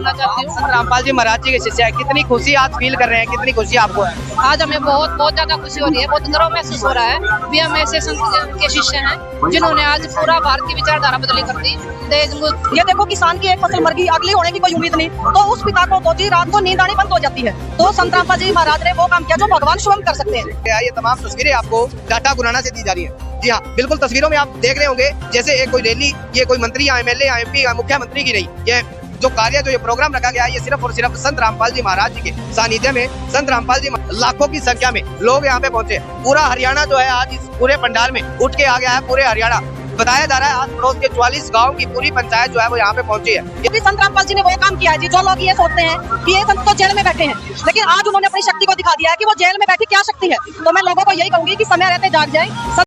करना चाहती हूँ। संत रामपाल जी महाराज जी के शिष्य है, कितनी खुशी आज फील कर रहे हैं, कितनी खुशी आपको है? आज हमें बहुत ज्यादा खुशी हो रही है, बहुत गर्व महसूस हो रहा है भी हम ऐसे संत के शिष्य हैं जिन्होंने आज पूरा भारत की विचारधारा बदली कर दी। ये देखो, किसान की एक फसल मर गई, अगली होने की कोई उम्मीद नहीं, तो उस पिता को सोची रात को नींद आनी बंद हो जाती है। तो संत रामपाल जी महाराज ने वो काम किया जो भगवान स्वयं कर सकते हैं। ये तमाम तस्वीरें आपको डाटा गुराना से दी जा रही है। जी हाँ, बिल्कुल तस्वीरों में आप देख रहे होंगे जैसे एक कोई रैली, ये कोई मंत्री या एमएलए या एमपी या मुख्यमंत्री की नहीं, ये जो कार्य जो ये प्रोग्राम रखा गया है ये सिर्फ और सिर्फ संत रामपाल जी महाराज जी के सानिध्य में, संत रामपाल जी लाखों की संख्या में लोग यहाँ पे पहुंचे। पूरा हरियाणा जो है आज इस पूरे पंडाल में उठ के आ गया है। पूरे हरियाणा बताया जा रहा है आज पड़ोस के 44 गाँव की पूरी पंचायत जो है वो यहाँ पे पहुंची है। क्योंकि संत रामपाल जी ने वो काम किया है जी, जो लोग ये सोचते हैं कि ये संत तो जेल में बैठे हैं, लेकिन आज उन्होंने अपनी शक्ति को दिखा दिया है कि वो जेल में बैठी क्या शक्ति है। तो मैं लोगों को यही कहूंगी कि समय रहते जाग जाए।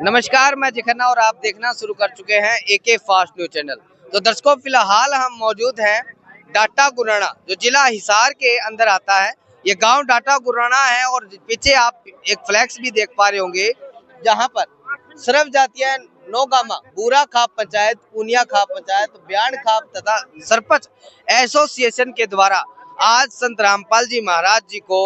नमस्कार, मैं जिखन्ना और आप देखना शुरू कर चुके हैं एके फास्ट न्यूज चैनल। तो दर्शकों, फिलहाल हम मौजूद हैं डाटा गुराना, जो जिला हिसार के अंदर आता है। ये गांव डाटा गुराना है और पीछे आप एक फ्लैक्स भी देख पा रहे होंगे, जहां पर सर्व जातीय नौगामा, बूरा खाप पंचायत, पुनिया खाप पंचायत, ब्याण खाप तथा सरपंच एसोसिएशन के द्वारा आज संत रामपाल जी महाराज जी को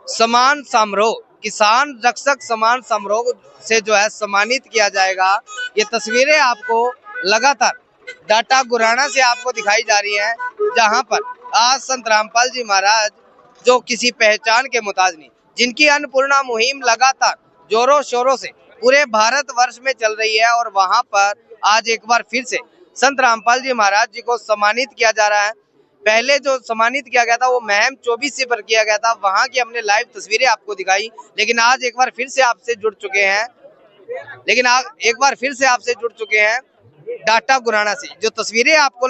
सम्मान समारोह, किसान रक्षक सम्मान समारोह से जो है सम्मानित किया जाएगा। ये तस्वीरें आपको लगातार डाटा गुराना से आपको दिखाई जा रही है, जहां पर आज संत रामपाल जी महाराज जो किसी पहचान के मुताज नहीं, जिनकी अन्नपूर्णा मुहिम लगातार जोरों शोरों से पूरे भारत वर्ष में चल रही है, और वहां पर आज एक बार फिर से संत रामपाल जी महाराज जी को सम्मानित किया जा रहा है। पहले जो सम्मानित किया गया था वो महम 24 पर किया गया था, वहां की हमने लाइव तस्वीरें आपको दिखाई। लेकिन आज एक बार फिर से आपसे जुड़ चुके हैं डाटा गुराना से। जो तस्वीरें आपको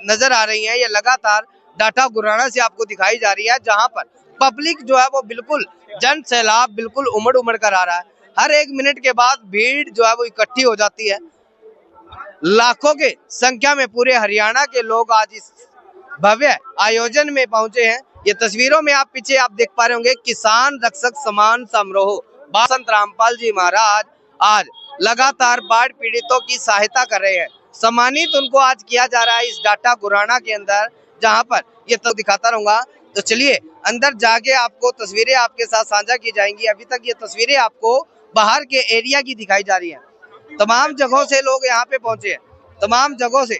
नजर आ रही हैं ये लगातार डाटा गुराना से आपको दिखाई जा रही है, जहां पर पब्लिक जो है वो बिल्कुल जन सैलाब बिल्कुल उमड़ कर आ रहा है। हर एक मिनट के बाद भीड़ जो है वो इकट्ठी हो जाती है। लाखों के संख्या में पूरे हरियाणा के लोग आज इस भव्य आयोजन में पहुंचे हैं। ये तस्वीरों में आप पीछे आप देख पा रहे होंगे, किसान रक्षक सम्मान समारोह। संत रामपाल जी महाराज आज लगातार बाढ़ पीड़ितों की सहायता कर रहे हैं। सम्मानित उनको आज किया जा रहा है इस डाटा गुराना के अंदर, जहां पर ये तो दिखाता रहूंगा। तो चलिए अंदर जाके आपको तस्वीरें आपके साथ साझा की जाएंगी। अभी तक ये तस्वीरें आपको बाहर के एरिया की दिखाई जा रही है। तमाम जगहों से लोग यहाँ पे पहुंचे हैं, तमाम जगहों से,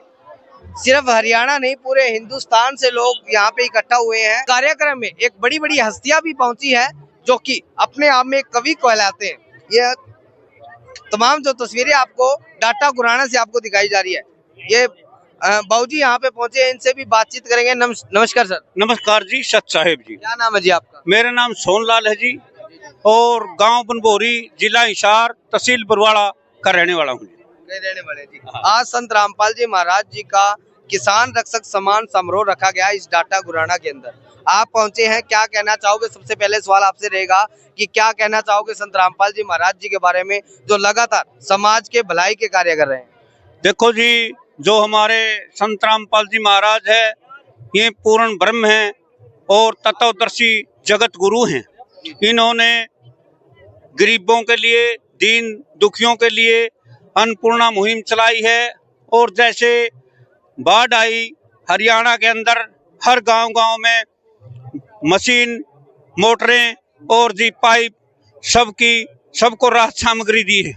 सिर्फ हरियाणा नहीं पूरे हिंदुस्तान से लोग यहाँ पे इकट्ठा हुए हैं। कार्यक्रम में एक बड़ी बड़ी हस्तियां भी पहुंची है जो कि अपने आप में कवि कहलाते हैं। ये तमाम जो तस्वीरें आपको डाटा गुराना से आपको दिखाई जा रही है, ये बाबूजी यहाँ पे पहुंचे हैं, इनसे भी बातचीत करेंगे। नमस्कार सर। नमस्कार जी, सत साहेब जी। क्या नाम है जी आपका? मेरा नाम सोनलाल है जी, और गांव बनभोरी, जिला हिसार, तहसील बरवाड़ा का रहने वाला हूँ। रहने वाले जी। आज संत रामपाल जी महाराज जी का किसान रक्षक सम्मान समारोह रखा गया इस डाटा गुराना के अंदर। आप पहुंचे हैं, क्या कहना चाहोगे? सबसे पहले सवाल आपसे रहेगा कि क्या कहना चाहोगे संत रामपाल जी महाराज जी के बारे में, जो लगातार समाज के भलाई के कार्य कर रहे हैं? देखो जी, जो हमारे संत रामपाल जी महाराज है, ये पूर्ण ब्रह्म हैं और तत्वदर्शी जगत गुरु हैं। इन्होंने गरीबों के लिए, दीन दुखियों के लिए अन्नपूर्णा मुहिम चलाई है। और जैसे बाढ़ आई हरियाणा के अंदर, हर गांव में मशीन, मोटरें और जी पाइप सबको राहत सामग्री दी है।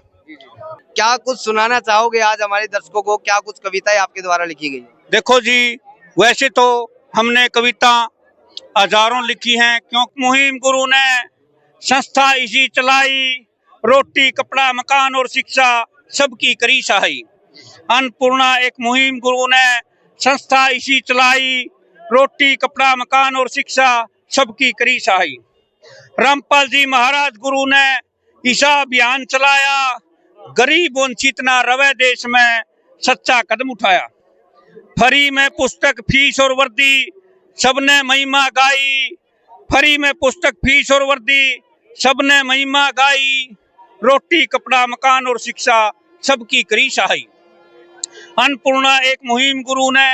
क्या कुछ सुनाना चाहोगे आज हमारे दर्शकों को? क्या कुछ कविताएं आपके द्वारा लिखी गई? देखो जी, वैसे तो हमने कविता हजारों लिखी हैं, क्योंकि मुहिम गुरु ने संस्था इसी चलाई, रोटी कपड़ा मकान और शिक्षा सबकी करी सहाई। अन्नपूर्णा एक मुहिम गुरु ने संस्था इसी चलाई, रोटी कपड़ा मकान और शिक्षा सबकी करी सहाई। रामपाल जी महाराज गुरु ने ईसा अभियान चलाया, गरीब वंचित ना रवे देश में सच्चा कदम उठाया। फ्री में पुस्तक फीस और वर्दी सबने महिमा गाई, फ्री में पुस्तक फीस और वर्दी सबने महिमा गाई, रोटी कपड़ा मकान और शिक्षा सबकी करी सहाई। अन्नपूर्णा एक मुहिम गुरु ने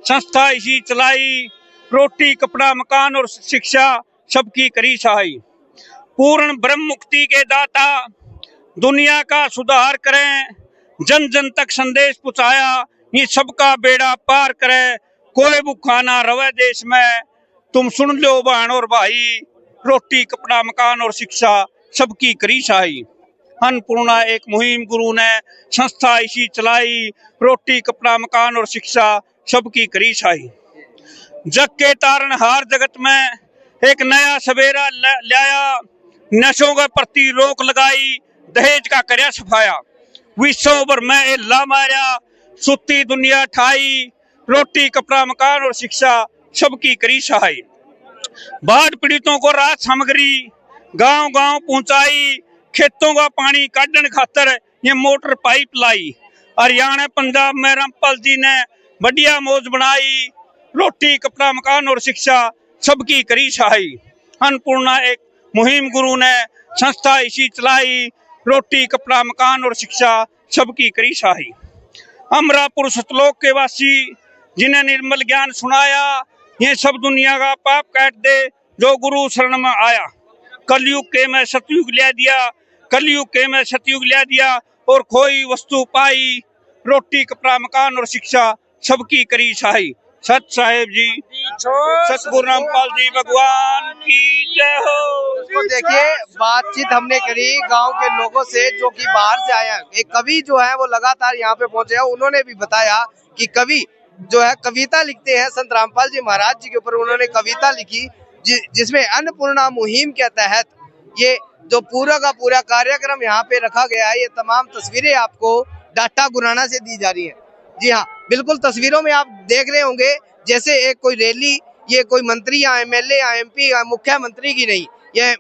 संस्था इसी चलाई, रोटी कपड़ा मकान और शिक्षा सबकी करी सहाई। पूर्ण ब्रह्म मुक्ति के दाता दुनिया का सुधार करें, जन जन तक संदेश पहुंचाया, ये सबका बेड़ा पार करे, कोई भूखा ना रवे देश में, तुम सुन लो बहन और भाई, रोटी कपड़ा मकान और शिक्षा सबकी करी शाही। अन्नपूर्णा एक मुहिम गुरु ने संस्था इसी चलाई, रोटी कपड़ा मकान और शिक्षा सबकी करी शाही। जग के तारणहार जगत में एक नया सवेरा लाया, नशों के प्रति रोक लगाई, दहेज का कर्या सफाया, विश्व भर में एल्ला मारा, सुती दुनिया ठाई, रोटी कपड़ा मकान और शिक्षा सबकी करी सहाय। बाढ़ पीड़ितों को राहत सामग्री गांव गांव पहुंचाई, खेतों का पानी काटने खातर ये मोटर पाइप लाई। हरियाणा पंजाब में रामपाल जी ने बढ़िया मौज बनाई, रोटी कपड़ा मकान और शिक्षा सबकी करी सहाय। अन्नपूर्णा एक मुहिम गुरु ने संस्था इसी चलाई, रोटी कपड़ा मकान और शिक्षा सबकी करी सहाय। अमरापुर सतलोक के वासी जिन्हें निर्मल ज्ञान सुनाया, ये सब दुनिया का पाप काट दे जो गुरु शरण में आया। कलयुग के में सतयुग लिया दिया, कलयुग के में सतयुग लिया दिया, और खोई वस्तु पाई, रोटी कपड़ा मकान और शिक्षा सबकी करी सहाय। सत साहेब जी, सतगुरु रामपाल जी भगवान की जय हो। तो देखिए, बातचीत हमने करी गांव के लोगों से जो कि बाहर से आए हैं। एक कवि जो है वो लगातार यहाँ पे पहुंचे हैं, उन्होंने भी बताया कि कवि जो है कविता लिखते हैं। संत रामपाल जी महाराज जी के ऊपर उन्होंने कविता लिखी, जिसमें अन्नपूर्णा मुहिम के तहत ये जो पूरा का पूरा कार्यक्रम यहाँ पे रखा गया है। ये तमाम तस्वीरें आपको डाटा गुराना से दी जा रही है। जी हाँ, बिल्कुल तस्वीरों में आप देख रहे होंगे जैसे एक कोई रैली, ये कोई मंत्री या एमएलए या एमपी या मुख्यमंत्री की नहीं, ये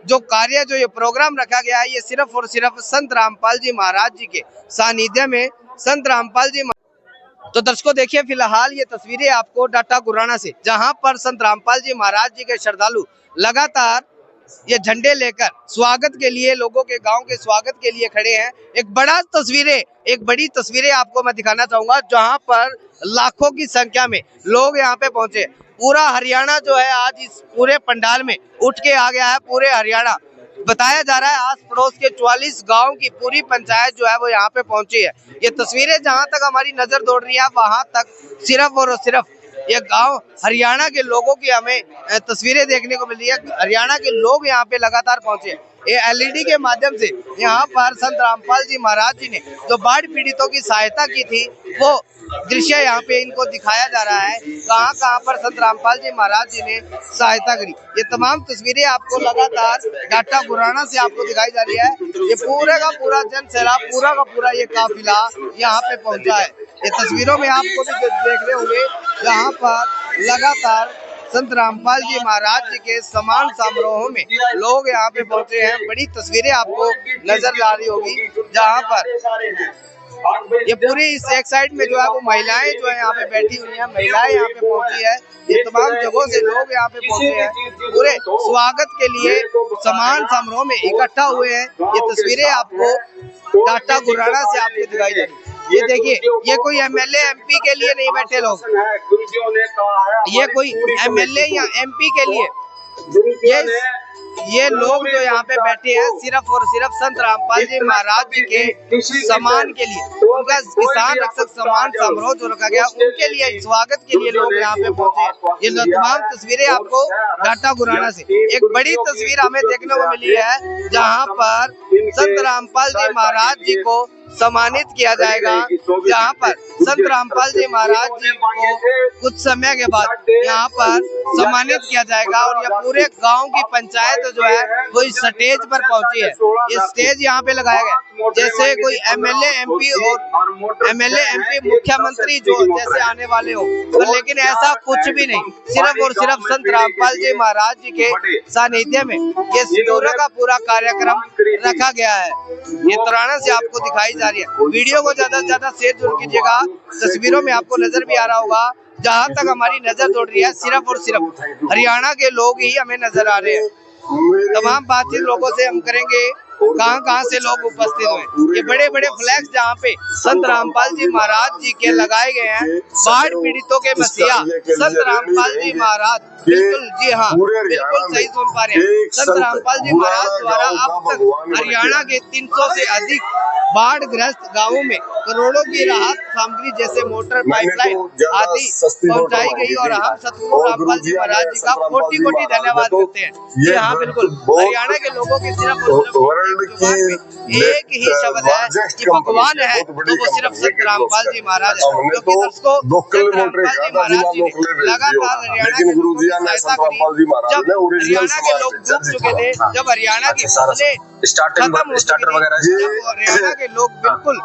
जो कार्य जो ये प्रोग्राम रखा गया है, ये सिर्फ और सिर्फ संत रामपाल जी महाराज जी के सानिध्य में संत रामपाल जी। तो दर्शकों देखिए, फिलहाल ये तस्वीरें आपको डाटा गुराना से, जहां पर संत रामपाल जी महाराज जी के श्रद्धालु लगातार ये झंडे लेकर स्वागत के लिए, लोगों के गांव के स्वागत के लिए खड़े हैं। एक बड़ी तस्वीरें आपको मैं दिखाना चाहूंगा, जहां पर लाखों की संख्या में लोग यहां पे पहुंचे। पूरा हरियाणा जो है आज इस पूरे पंडाल में उठ के आ गया है। पूरे हरियाणा बताया जा रहा है, आस पड़ोस के 44 गांव की पूरी पंचायत जो है वो यहाँ पे पहुंची है। ये तस्वीरें जहां तक हमारी नजर दौड़ रही है, वहां तक सिर्फ और सिर्फ ये गांव हरियाणा के लोगों की हमें तस्वीरें देखने को मिल रही है। हरियाणा के लोग यहाँ पे लगातार पहुंचे। ये एलईडी के माध्यम से यहाँ पर संत रामपाल जी महाराज जी ने जो बाढ़ पीड़ितों की सहायता की थी, वो दृश्य यहाँ पे इनको दिखाया जा रहा है। कहाँ कहाँ पर संत रामपाल जी महाराज जी ने सहायता करी, ये तमाम तस्वीरें आपको लगातार डाटा गुराना से आपको दिखाई जा रही है। ये पूरा का पूरा जन सैलाब, पूरा का पूरा ये काफिला यहाँ पे पहुंचा है। ये तस्वीरों में आपको भी देख रहे होंगे, जहाँ पर लगातार संत रामपाल जी महाराज जी के समान समारोह में लोग यहाँ पे पहुंचे हैं। बड़ी तस्वीरें आपको नजर आ रही होगी, जहाँ पर ये पूरी इस एक साइड में जो है वो महिलाएं जो है यहाँ पे बैठी हुई हैं, महिलाएं यहाँ पे पहुंची है। ये तमाम जगहों से लोग यहाँ पे पहुंचे हैं, पूरे स्वागत के लिए समान समारोह में इकट्ठा हुए हैं। ये तस्वीरें आपको डाटा गुराना से आपको दिखाई जा रही है। ये देखिए, ये कोई एमएलए एमपी के लिए नहीं बैठे लोग, ये कोई एमएलए या एमपी के लिए, ये लोग जो यहाँ पे बैठे हैं सिर्फ और सिर्फ संत रामपाल जी महाराज जी के सम्मान के लिए, उनका किसान रक्षक सम्मान समारोह जो रखा गया, उनके लिए स्वागत के लिए लोग यहाँ पे पहुंचे हैं। ये तमाम तस्वीरें आपको डाटा गुराना से, एक बड़ी तस्वीर हमें देखने को मिली है, जहाँ पर संत रामपाल जी महाराज जी को सम्मानित किया जाएगा, जहाँ पर संत रामपाल जी महाराज जी को कुछ समय के बाद यहाँ पर सम्मानित किया जाएगा। और यह पूरे गांव की पंचायत जो है वो इस स्टेज पर पहुंची है। ये स्टेज यहाँ पे लगाया गया जैसे कोई एमएलए एमपी और एमएलए एमपी मुख्यमंत्री जो जैसे आने वाले हो, तो लेकिन ऐसा कुछ भी नहीं, सिर्फ और सिर्फ संत रामपाल जी महाराज जी के सानिध्य में ये पूरा का पूरा कार्यक्रम रखा गया है। ये तराना से आपको दिखाई जा रही है। वीडियो को ज्यादा से ज्यादा शेयर जरूर कीजिएगा। तस्वीरों में आपको नजर भी आ रहा होगा, जहाँ तक हमारी नजर दौड़ रही है सिर्फ और सिर्फ हरियाणा के लोग ही हमें नजर आ रहे हैं। तमाम बातचीत लोगों से हम करेंगे कहां कहां से लोग उपस्थित हुए। ये बड़े बड़े फ्लैग्स जहां पे संत रामपाल जी महाराज जी के लगाए गए हैं, बाढ़ पीड़ितों के मसीहा संत रामपाल जी महाराज, बिल्कुल जी हाँ, बिल्कुल सही सुन पा रहे हैं। संत रामपाल जी महाराज द्वारा अब तक हरियाणा के 300 से अधिक बाढ़ ग्रस्त गांवों में करोड़ों की राहत सामग्री जैसे मोटर, पाइपलाइन आदि पहुंचाई गई और हम सतगुरु रामपाल जी महाराज जी का कोटि कोटि धन्यवाद करते हैं। जी हाँ, बिल्कुल हरियाणा के लोगों की सिर्फ एक ही शब्द है कि भगवान है, तो वो सिर्फ संत रामपाल जी महाराज है। क्योंकि दर्शकों, संत रामपाल जी महाराज जी ने लगातार हरियाणा के लोगों की सहायता करी। जब हरियाणा के लोग डूब चुके थे, जब हरियाणा की फसलें खत्म हो चुकी थी, जब हरियाणा के लोग बिल्कुल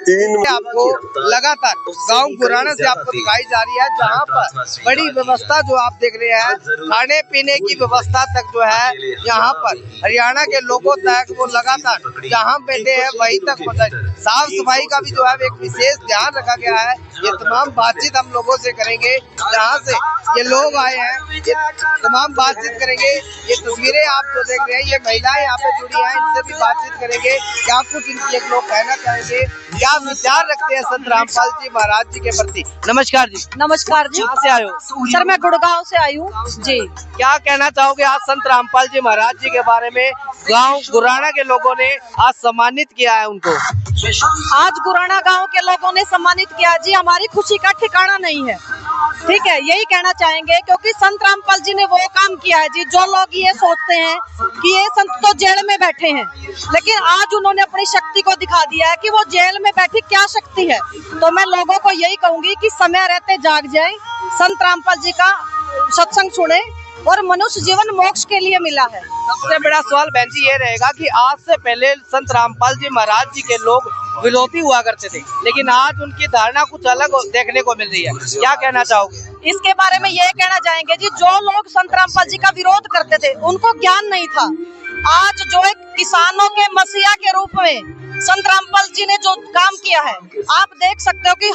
आपको लगातार गांव गुराना से आपको दिखाई जा रही है, जहां पर बड़ी व्यवस्था जो आप देख रहे हैं, खाने पीने की व्यवस्था तक जो है यहाँ पर हरियाणा के लोगों तक वो लगातार जहाँ बैठे हैं वहीं तक पहुँचाए। साफ सफाई का भी जो है एक विशेष ध्यान रखा गया है। ये तमाम बातचीत हम लोगों से करेंगे, जहाँ से ये लोग आए हैं, ये तमाम बातचीत करेंगे। ये तस्वीरें आप जो देख रहे हैं, ये महिलाएं यहाँ पे जुड़ी हैं, इनसे भी बातचीत करेंगे। क्या कुछ इनके लोग कहना चाहेंगे, क्या विचार रखते हैं संत रामपाल जी महाराज जी के प्रति। नमस्कार जी। नमस्कार जी। कहाँ से आए हो? सर मैं गुड़गांव से आई हूँ जी। क्या कहना चाहोगे आज संत रामपाल जी महाराज जी के बारे में? गांव गुराना के लोगों ने आज सम्मानित किया है उनको। आज गुराना गांव के लोगों ने सम्मानित किया जी, हमारी खुशी का ठिकाना नहीं है। ठीक है, यही कहना चाहेंगे, क्योंकि संत रामपाल जी ने वो काम किया है जी। जो लोग ये सोचते हैं कि ये संत तो जेल में बैठे हैं, लेकिन आज उन्होंने अपनी शक्ति को दिखा दिया है कि वो जेल में बैठी क्या शक्ति है। तो मैं लोगों को यही कहूंगी कि समय रहते जाग जाएं, संत रामपाल जी का सत्संग सुने, और मनुष्य जीवन मोक्ष के लिए मिला है। सबसे बड़ा सवाल बहन जी ये रहेगा कि आज से पहले संत रामपाल जी महाराज जी के लोग विरोधी हुआ करते थे, लेकिन आज उनकी धारणा कुछ अलग देखने को मिल रही है। क्या कहना चाहोगे इसके बारे में? ये कहना चाहेंगे जी, जो लोग संत रामपाल जी का विरोध करते थे उनको ज्ञान नहीं था। आज जो एक किसानों के मसीहा के रूप में संत रामपाल जी ने जो काम किया है, आप देख सकते हो कि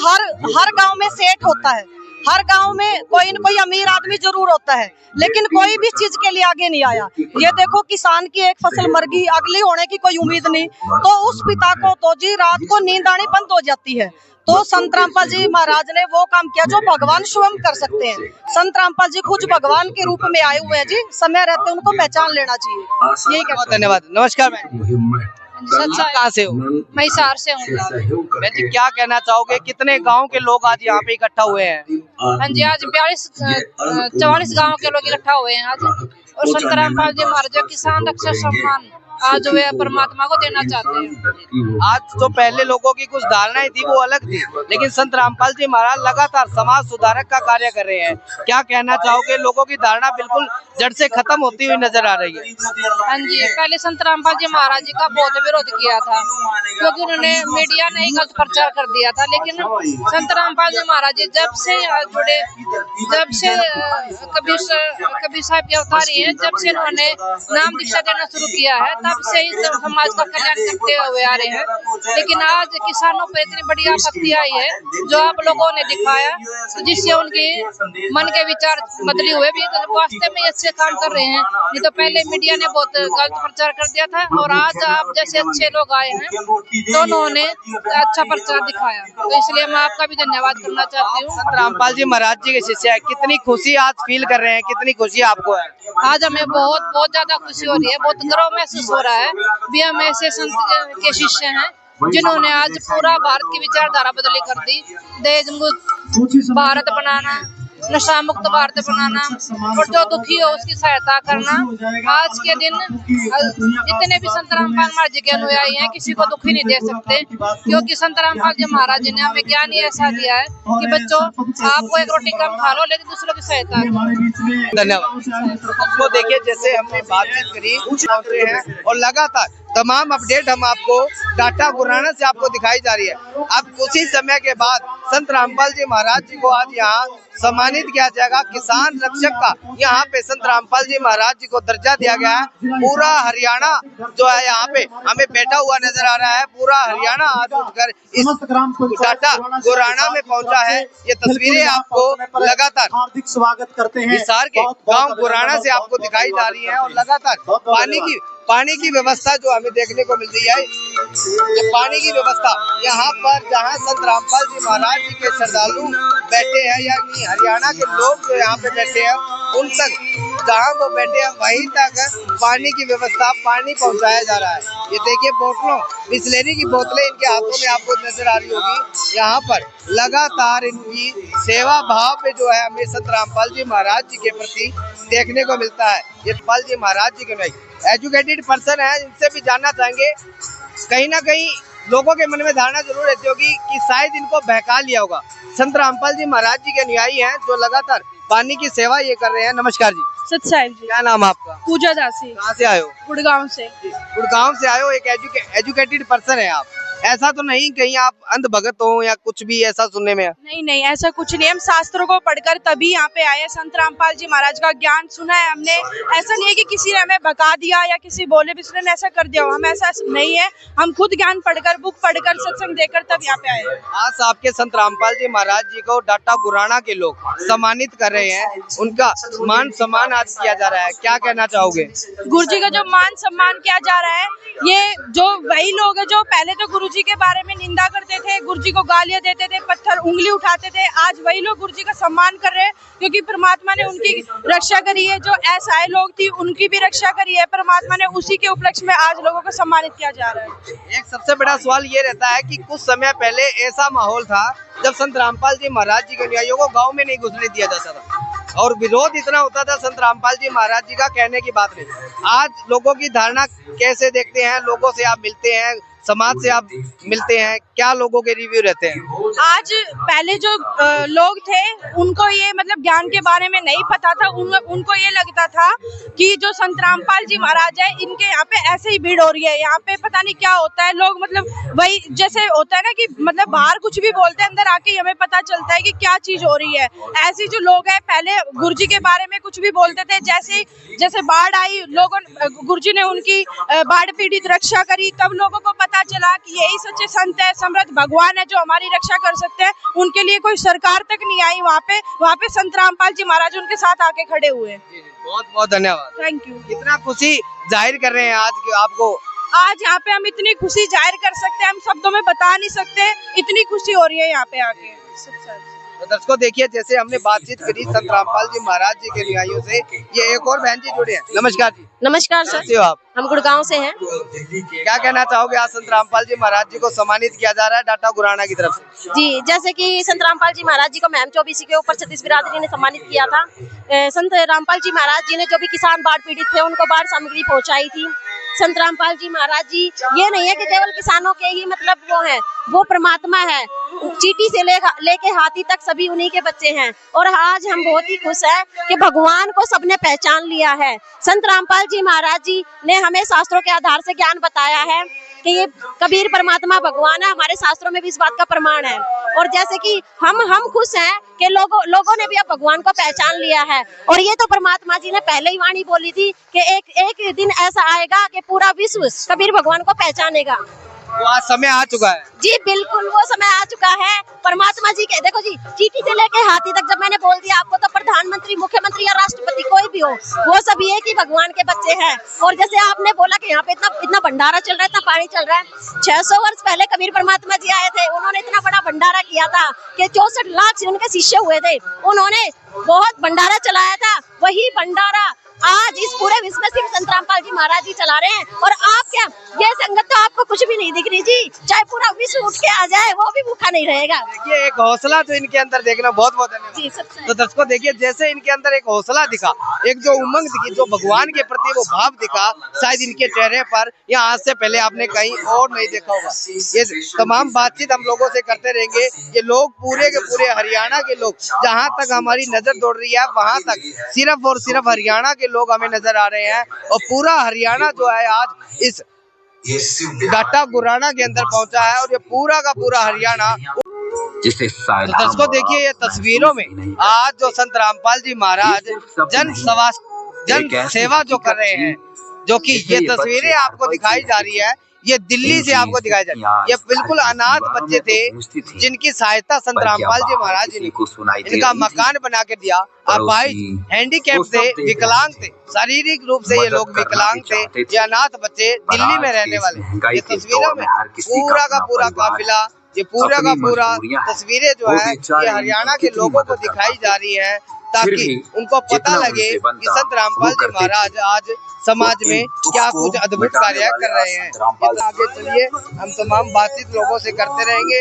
हर गांव में सेठ होता है, हर गांव में कोई न कोई अमीर आदमी जरूर होता है, लेकिन कोई भी चीज के लिए आगे नहीं आया। ये देखो, किसान की एक फसल मर गई, अगली होने की कोई उम्मीद नहीं, तो उस पिता को तो जी रात को नींद आनी बंद हो जाती है। तो संत रामपाल जी महाराज ने वो काम किया जो भगवान स्वयं कर सकते हैं। संत रामपाल जी खुद भगवान के रूप में आए हुए हैं जी, समय रहते उनको पहचान लेना चाहिए। यही कहते। धन्यवाद। नमस्कार मैम, कहाँ से हो? मैं हिसार से हूँ। बहन जी क्या कहना चाहोगे, कितने गांव के लोग आज यहाँ पे इकट्ठा हुए हैं? हाँ जी, आज 44 गाँव के लोग इकट्ठा हुए हैं आज, और संत रामपाल जी महाराज किसान रक्षा सम्मान आज वे परमात्मा को देना चाहते हैं। आज जो पहले लोगों की कुछ धारणाएं थी वो अलग थी, लेकिन संत रामपाल जी महाराज लगातार समाज सुधारक का कार्य कर रहे हैं। क्या कहना चाहोगे, लोगों की धारणा बिल्कुल जड़ से खत्म होती हुई नजर आ रही है? हाँ जी, पहले संत रामपाल जी महाराज जी का बहुत विरोध किया था, क्योंकि उन्होंने मीडिया ने ही गलत प्रचार कर दिया था। लेकिन संत रामपाल जी महाराज जी जब से जुड़े, जब से कबीर साहब के अवतारी है, जब से उन्होंने नाम दीक्षा देना शुरू किया है, तब से ही समाज का कल्याण करते हुए आ रहे हैं। लेकिन आज किसानों पर इतनी बड़ी आपत्ति आई है जो आप लोगों ने दिखाया, जिससे उनके मन के विचार बदले हुए भी वास्तव में अच्छे काम कर रहे हैं। नहीं तो पहले मीडिया ने बहुत गलत प्रचार कर दिया था, और आज आप जैसे अच्छे लोग आए हैं तो उन्होंने अच्छा प्रचार दिखाया। तो इसलिए मैं आपका भी धन्यवाद करना चाहती हूँ। संत रामपाल जी महाराज जी के शिष्य है, कितनी खुशी आज फील कर रहे हैं, कितनी खुशी आपको है? आज हमें बहुत ज्यादा खुशी हो रही है, बहुत गर्व महसूस हो रहा है। भी हम ऐसे संत के शिष्य हैं जिन्होंने आज पूरा भारत की विचारधारा बदली कर दी। देश मुक्त भारत बनाना, नशा मुक्त भारत बनाना, और जो दुखी हो उसकी सहायता करना। आज के दिन जितने भी संत रामपाल महाराज जी के अनुयायी हैं, किसी को दुखी नहीं दे सकते, क्योंकि संत रामपाल जी महाराज जी ने हमें ज्ञान ही ऐसा दिया है कि बच्चों, आपको एक रोटी कम खा लो, लेकिन दूसरों की सहायता करो। धन्यवाद। तो देखिए, जैसे हमने बातचीत करी, पहुंचे हैं और लगातार तमाम अपडेट हम आपको डाटा गुराना से आपको दिखाई जा रही है। अब कुछ ही समय के बाद संत रामपाल जी महाराज जी को आज यहाँ सम्मानित किया जाएगा। किसान रक्षक का यहाँ पे संत रामपाल जी महाराज जी को दर्जा दिया गया है। पूरा हरियाणा जो है यहाँ पे हमें बैठा हुआ नजर आ रहा है। पूरा हरियाणा आज उठकर इस डाटा गुराना में पहुंचा है। ये तस्वीरें आपको लगातार हार्दिक स्वागत करते हैं। हिसार के गांव गुराना से आपको दिखाई जा रही है, और लगातार पानी की व्यवस्था जो हमें देखने को मिल रही है, ये पानी की व्यवस्था यहाँ पर जहाँ संत रामपाल जी महाराज जी के श्रद्धालु बैठे हैं, यानी हरियाणा के लोग जो यहाँ पे बैठे हैं, उन तक जहाँ वो बैठे हैं वहीं तक पानी की व्यवस्था, पानी पहुँचाया जा रहा है। ये देखिए बोतलों, बिस्लेरी की बोतलें इनके हाथों में आपको नजर आ रही होगी। यहाँ पर लगातार इनकी सेवा भाव पे जो है हमें संत रामपाल जी महाराज जी के प्रति देखने को मिलता है। ये रामपाल जी महाराज जी के नहीं एजुकेटेड पर्सन है, इनसे भी जानना चाहेंगे। कहीं ना कहीं लोगों के मन में धारणा जरूर रहती होगी कि शायद इनको बहका लिया होगा। संत रामपाल जी महाराज जी के अनुयायी हैं जो लगातार पानी की सेवा ये कर रहे हैं। नमस्कार जी। सत्साहिब जी। क्या नाम आपका? पूजा दासी। कहाँ से आए हो? गुड़गांव से। गुड़गांव से आए हो, एक एजुकेटेड पर्सन है आप। ऐसा तो नहीं कहीं आप अंध भगत हो या कुछ भी ऐसा सुनने में? नहीं नहीं, ऐसा कुछ नहीं। हम शास्त्रों को पढ़कर तभी यहाँ पे आए। संत रामपाल जी महाराज का ज्ञान सुना है हमने। ऐसा नहीं है कि किसी ने हमें भगा दिया या किसी बोले बिसरे ने ऐसा कर दिया हो, हम ऐसा नहीं है। हम खुद ज्ञान पढ़कर, बुक पढ़कर, सत्संग देकर तब यहाँ पे आए। आज आपके संत रामपाल जी महाराज जी को डाटा गुराना के लोग सम्मानित कर रहे हैं, उनका मान सम्मान आज किया जा रहा है, क्या कहना चाहोगे? गुरु जी का जो मान सम्मान किया जा रहा है, ये जो वही लोग है जो पहले तो गुरु जी के बारे में निंदा करते थे, गुरु जी को गालियां देते थे, पत्थर उंगली उठाते थे, आज वही लोग गुरु जी का सम्मान कर रहे हैं क्योंकि परमात्मा ने उनकी रक्षा करी है। जो असहाय लोग थी उनकी भी रक्षा करी है परमात्मा ने, उसी के उपलक्ष्य में आज लोगों को सम्मानित किया जा रहा है। एक सबसे बड़ा सवाल ये रहता है कि कुछ समय पहले ऐसा माहौल था जब संत रामपाल जी महाराज जी के अनुयायियों को गाँव में नहीं घुसने दिया जाता था और विरोध इतना होता था संत रामपाल जी महाराज जी का, कहने की बात नहीं। आज लोगों की धारणा कैसे देखते हैं? लोगों से आप मिलते हैं, समाज से आप मिलते हैं, क्या लोगों के रिव्यू रहते हैं? आज पहले जो लोग थे उनको ये मतलब ज्ञान के बारे में नहीं पता था। उनको ये लगता था कि जो संत रामपाल जी महाराज है इनके यहाँ पे ऐसे ही भीड़ हो रही है, यहाँ पे पता नहीं क्या होता है। लोग मतलब वही जैसे होता है ना कि मतलब बाहर कुछ भी बोलते हैं, अंदर आके हमें पता चलता है कि क्या चीज हो रही है। ऐसे जो लोग हैं पहले गुरु जी के बारे में कुछ भी बोलते थे, जैसे बाढ़ आई, लोगों गुरु जी ने उनकी बाढ़ पीड़ित रक्षा करी, तब लोगों को पता चला कि यही सच्चे संत है, समृद्ध भगवान है जो हमारी रक्षा कर सकते हैं। उनके लिए कोई सरकार तक नहीं आई, वहाँ पे संत रामपाल जी महाराज उनके साथ आके खड़े हुए। बहुत बहुत धन्यवाद, थैंक यू। कितना खुशी जाहिर कर रहे हैं आज आपको? आज यहाँ पे हम इतनी खुशी जाहिर कर सकते हैं, हम शब्दों में बता नहीं सकते, इतनी खुशी हो रही है यहाँ पे आके। तो दर्शकों देखिए, जैसे हमने बातचीत करी संत रामपाल जी महाराज जी के अनुयायियों से, ये एक और बहन जी जुड़े हैं। नमस्कार जी। नमस्कार सर। कैसे हो आप? हम गुड़गांव से हैं। क्या कहना चाहोगे? आज संत रामपाल जी महाराज जी को सम्मानित किया जा रहा है डाटा गुराना की तरफ से। जी, जैसे कि संत रामपाल जी महाराज जी को मैम 24 के ऊपर छत्तीस बिरादरी ने सम्मानित किया था। संत रामपाल जी महाराज जी ने जो भी किसान बाढ़ पीड़ित थे उनको बाढ़ सामग्री पहुंचाई थी। संत रामपाल जी महाराज जी ये नहीं है कि केवल किसानों के ही मतलब वो हैं, वो परमात्मा है। चींटी से लेके हाथी तक सभी उन्हीं के बच्चे हैं। और आज हम बहुत ही खुश हैं कि भगवान को सबने पहचान लिया है। संत रामपाल जी महाराज जी ने हमें शास्त्रों के आधार से ज्ञान बताया है कि ये कबीर परमात्मा भगवान है। हमारे शास्त्रों में भी इस बात का प्रमाण है। और जैसे कि हम खुश हैं कि लोगों ने भी अब भगवान को पहचान लिया है। और ये तो परमात्मा जी ने पहले ही वाणी बोली थी कि एक दिन ऐसा आएगा कि पूरा विश्व कबीर भगवान को पहचानेगा। वो आज समय आ चुका है। जी बिल्कुल, वो समय आ चुका है। परमात्मा जी के देखो जी, चींटी से लेके हाथी तक जब मैंने बोल दिया आपको, तो प्रधानमंत्री, मुख्यमंत्री या राष्ट्रपति कोई भी हो, वो सब एक ही भगवान के बच्चे हैं। और जैसे आपने बोला कि यहाँ पे इतना भंडारा चल रहा है, इतना पानी चल रहा है। 600 वर्ष पहले कबीर परमात्मा जी आए थे, उन्होंने इतना बड़ा भंडारा किया था कि 64 लाख से उनके शिष्य हुए थे। उन्होंने बहुत भंडारा चलाया था। वही भंडारा आज इस पूरे विश्व में सिर्फ संत रामपाल जी महाराज जी चला रहे हैं। और आप क्या, ये संगत तो आपको कुछ भी नहीं दिख रही जी, चाहे पूरा विश्व उठ के आ जाए वो भी भूखा नहीं रहेगा। देखिए, एक हौसला तो इनके अंदर देखना, बहुत बहुत धन्यवाद। तो दर्शकों देखिए, जैसे इनके अंदर एक हौसला दिखा, एक जो उमंग दिखी, जो भगवान के प्रति वो भाव दिखा, शायद इनके चेहरे पर या आज से पहले आपने कहीं और नहीं देखा होगा। ये तमाम बातचीत हम लोगों से करते रहेंगे। ये लोग पूरे के पूरे हरियाणा के लोग, जहाँ तक हमारी नजर दौड़ रही है वहाँ तक सिर्फ और सिर्फ हरियाणा के लोग हमें नजर आ रहे हैं। और पूरा हरियाणा जो है आज इस डाटा गुराना के अंदर पहुंचा है और ये पूरा का पूरा हरियाणा। जिसे तो दर्शकों देखिए, ये तस्वीरों में आज जो संत रामपाल जी महाराज जन सेवा जो कर रहे हैं, जो कि ये तस्वीरें आपको दिखाई जा रही है, ये दिल्ली से आपको दिखाया जाए। ये बिल्कुल अनाथ बच्चे थे जिनकी सहायता संत रामपाल जी महाराज ने इनका मकान बना के दिया। अब भाई हैंडीकैप थे, विकलांग थे, शारीरिक रूप से ये लोग विकलांग थे। ये अनाथ बच्चे दिल्ली में रहने वाले। ये तस्वीरों में पूरा का पूरा काफिला, ये पूरा का पूरा तस्वीरें जो है ये हरियाणा के लोगों को दिखाई जा रही है, ताकि उनको पता लगे कि संत रामपाल जी महाराज आज समाज में क्या कुछ अद्भुत कार्य कर रहे हैं। आगे चलिए, हम तमाम बातचीत लोगों से करते रहेंगे।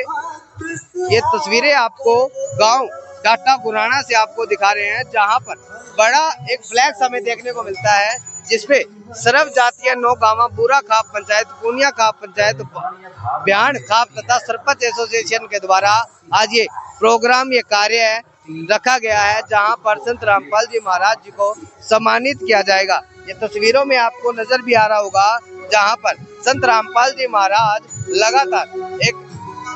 ये तस्वीरें आपको गांव डाटा गुराना से आपको दिखा रहे हैं, जहां पर बड़ा एक फ्लैक्स हमें देखने को मिलता है, जिसपे सर्व जातीय नौ गांव बूरा खाप पंचायत, पूनिया खाप पंचायत, ब्याण खाप तथा सरपंच एसोसिएशन के द्वारा आज ये प्रोग्राम, ये कार्य रखा गया है, जहां पर संत रामपाल जी महाराज जी को सम्मानित किया जाएगा। ये तस्वीरों में आपको नजर भी आ रहा होगा, जहां पर संत रामपाल जी महाराज लगातार एक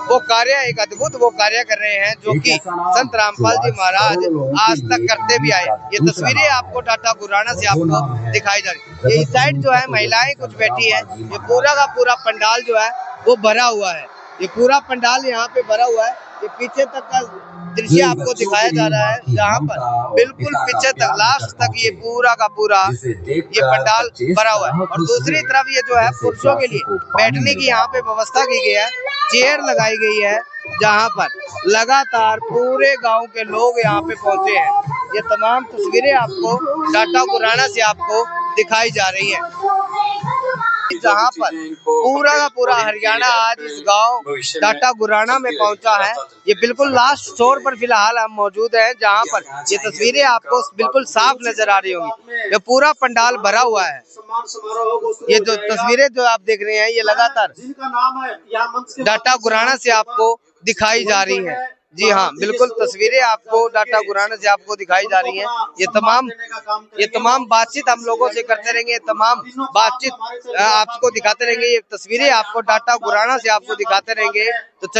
एक अद्भुत वो कार्य कर रहे हैं, जो कि संत रामपाल जी महाराज आज तक करते भी आए। ये तस्वीरें आपको डाटा गुराना से आपको दिखाई जा रही है। ये इस साइड जो है महिलाएं कुछ बैठी है। ये पूरा का पूरा पंडाल जो है वो भरा हुआ है। ये पूरा पंडाल यहाँ पे भरा हुआ है। ये पीछे तक का दृश्य आपको दिखाया जा रहा है, जहाँ पर बिल्कुल पीछे तक लास्ट तक ये पूरा का पूरा ये पंडाल भरा हुआ है। और दूसरी तरफ ये जो है पुरुषों के लिए बैठने की यहाँ पे व्यवस्था की गई है, चेयर लगाई गई है, जहाँ पर लगातार पूरे गांव के लोग यहाँ पे पहुंचे हैं। ये तमाम तस्वीरें आपको डाटा गुराना से आपको दिखाई जा रही है, जहाँ पर पूरा का पूरा हरियाणा आज इस गांव डाटा गुराना में पहुंचा है। ये बिल्कुल लास्ट छोर पर फिलहाल हम मौजूद हैं, जहाँ पर ये तस्वीरें आपको बिल्कुल साफ नजर आ रही होंगी। ये पूरा पंडाल भरा हुआ है। ये जो तस्वीरें जो आप देख रहे हैं, ये लगातार डाटा गुराना से आपको दिखाई जा रही है। जी हाँ, बिल्कुल तस्वीरें आपको डाटा गुराना से आपको दिखाई जा रही हैं। ये तमाम बातचीत हम लोगों से करते रहेंगे, तमाम बातचीत आपको दिखाते रहेंगे। ये तस्वीरें आपको डाटा गुराना से आपको दिखाते रहेंगे। तो